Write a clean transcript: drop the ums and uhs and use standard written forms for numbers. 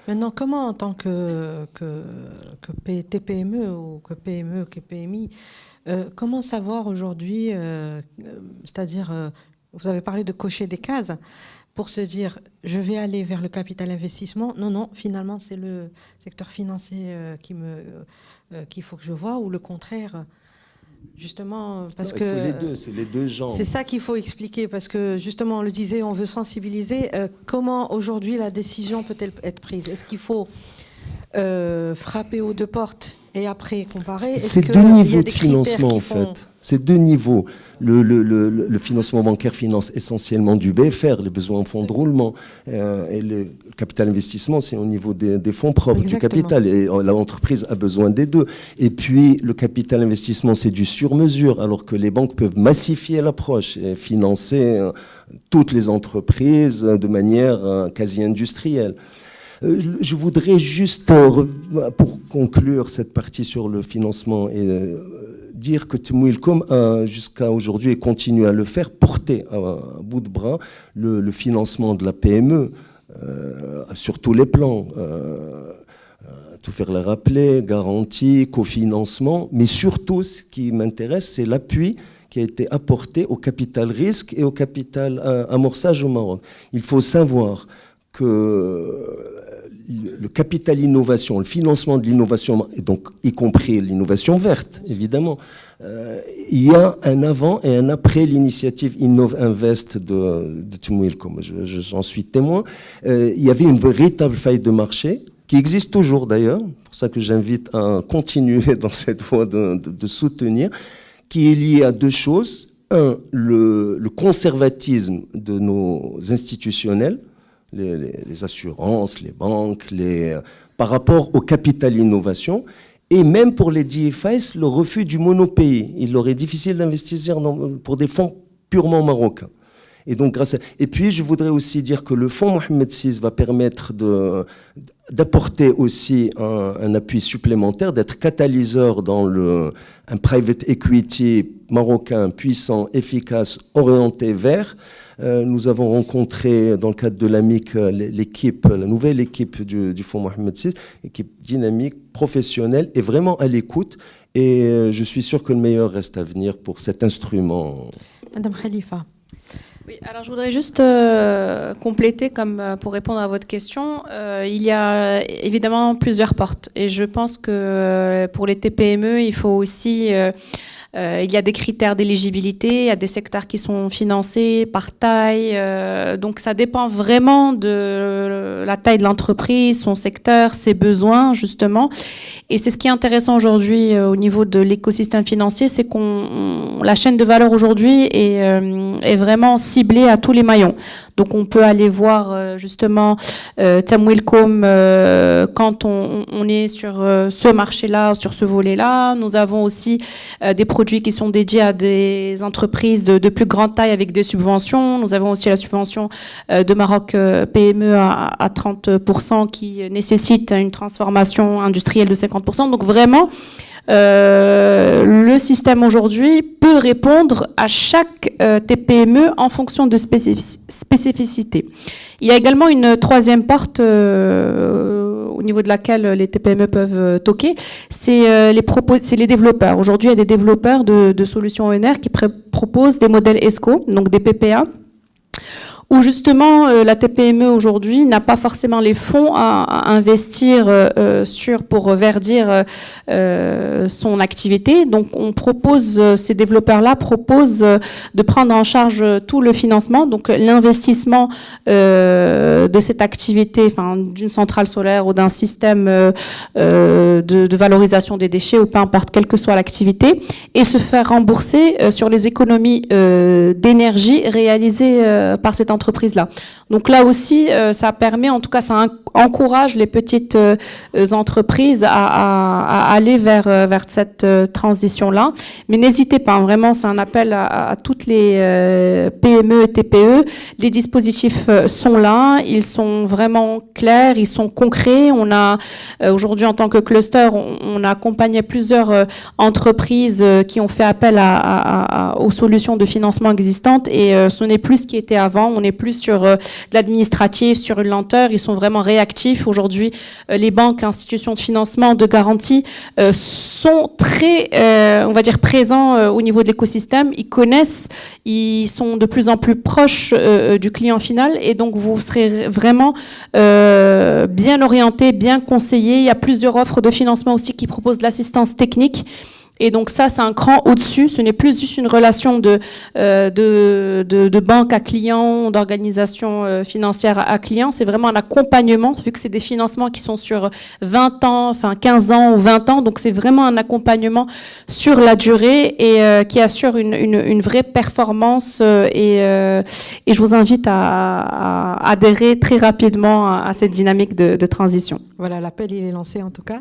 Maintenant, comment en tant que TPME ou que PME, que PMI, comment savoir aujourd'hui, c'est-à-dire, vous avez parlé de cocher des cases pour se dire, je vais aller vers le capital investissement. Non, non, finalement, c'est le secteur financier qu'il faut que je vois, ou le contraire. Justement, parce non, que il faut les deux, c'est les deux jambes. c'est ça qu'il faut expliquer, parce que justement, on le disait, on veut sensibiliser. Comment aujourd'hui la décision peut-elle être prise? Est-ce qu'il faut frapper aux deux portes et après comparer? C'est deux niveaux de financement en fait. C'est deux niveaux. Le financement bancaire finance essentiellement du BFR, les besoins en fonds de roulement. Et le capital investissement, c'est au niveau des fonds propres, du capital. Et l'entreprise a besoin des deux. Et puis, le capital investissement, c'est du sur-mesure, alors que les banques peuvent massifier l'approche et financer toutes les entreprises de manière quasi industrielle. Je voudrais juste, pour conclure cette partie sur le financement, dire que Temwilkom jusqu'à aujourd'hui et continue à le faire, porter à bout de bras le financement de la PME sur tous les plans. Tout faire le rappeler, garantie, cofinancement, mais surtout ce qui m'intéresse, c'est l'appui qui a été apporté au capital risque et au capital amorçage au Maroc. Il faut savoir que le capital innovation, le financement de l'innovation, et donc y compris l'innovation verte, évidemment, il y a un avant et un après l'initiative Innov Invest de Temwilkom, j'en suis témoin. Il y avait une véritable faille de marché, qui existe toujours d'ailleurs, c'est pour ça que j'invite à continuer dans cette voie de soutenir, qui est liée à deux choses. Un, le conservatisme de nos institutionnels, les assurances, les banques, par rapport au capital innovation, et même pour les DFIs, le refus du monopays. Il leur est difficile d'investir pour des fonds purement marocains. Et donc, et puis, je voudrais aussi dire que le fonds Mohamed VI va permettre d'apporter aussi un appui supplémentaire, d'être catalyseur dans un private equity marocain puissant, efficace, orienté vers. Nous avons rencontré, dans le cadre de l'AMIC, la nouvelle équipe du fonds Mohamed VI, équipe dynamique, professionnelle et vraiment à l'écoute. Et je suis sûr que le meilleur reste à venir pour cet instrument. Madame Khalifa. Oui, alors je voudrais juste compléter, pour répondre à votre question. Il y a évidemment plusieurs portes. Et je pense que pour les TPME, il faut aussi... il y a des critères d'éligibilité, il y a des secteurs qui sont financés par taille. Donc ça dépend vraiment de la taille de l'entreprise, son secteur, ses besoins, justement. Et c'est ce qui est intéressant aujourd'hui au niveau de l'écosystème financier, c'est la chaîne de valeur aujourd'hui est vraiment ciblée à tous les maillons. Donc on peut aller voir justement Temwilkom quand on est sur ce marché-là, sur ce volet-là. Nous avons aussi des produits qui sont dédiés à des entreprises de plus grande taille avec des subventions. Nous avons aussi la subvention de Maroc PME à 30% qui nécessite une transformation industrielle de 50%. Donc vraiment, le système aujourd'hui peut répondre à chaque TPME en fonction de spécificité. Il y a également une troisième porte au niveau de laquelle les TPME peuvent toquer, c'est les développeurs. Aujourd'hui, il y a des développeurs de solutions ONR qui proposent des modèles ESCO, donc des PPA, où justement la TPME aujourd'hui n'a pas forcément les fonds à investir pour verdir son activité. Donc on propose, ces développeurs-là proposent de prendre en charge tout le financement, donc l'investissement de cette activité, enfin d'une centrale solaire ou d'un système de valorisation des déchets, ou peu importe, quelle que soit l'activité, et se faire rembourser sur les économies d'énergie réalisées par cette entreprise-là. Donc là aussi, ça permet, en tout cas, ça encourage les petites entreprises à aller vers cette transition-là. Mais n'hésitez pas, vraiment, c'est un appel à toutes les PME et TPE. Les dispositifs sont là, ils sont vraiment clairs, ils sont concrets. On a aujourd'hui, en tant que cluster, on a accompagné plusieurs entreprises qui ont fait appel aux solutions de financement existantes, et ce n'est plus ce qui était avant. On n'est plus sur de l'administratif, sur une lenteur. Ils sont vraiment réactifs. Aujourd'hui, les banques, institutions de financement, de garantie sont très, on va dire, présents au niveau de l'écosystème. Ils connaissent, ils sont de plus en plus proches du client final, et donc vous serez vraiment bien orienté, bien conseillé. Il y a plusieurs offres de financement aussi qui proposent de l'assistance technique. Et donc ça, c'est un cran au-dessus. Ce n'est plus juste une relation de banque à client, d'organisation financière à client. C'est vraiment un accompagnement, vu que c'est des financements qui sont sur 20 ans, enfin 15 ans ou 20 ans. Donc c'est vraiment un accompagnement sur la durée et qui assure une vraie performance. Et je vous invite à adhérer très rapidement à cette dynamique de transition. Voilà, l'appel il est lancé en tout cas.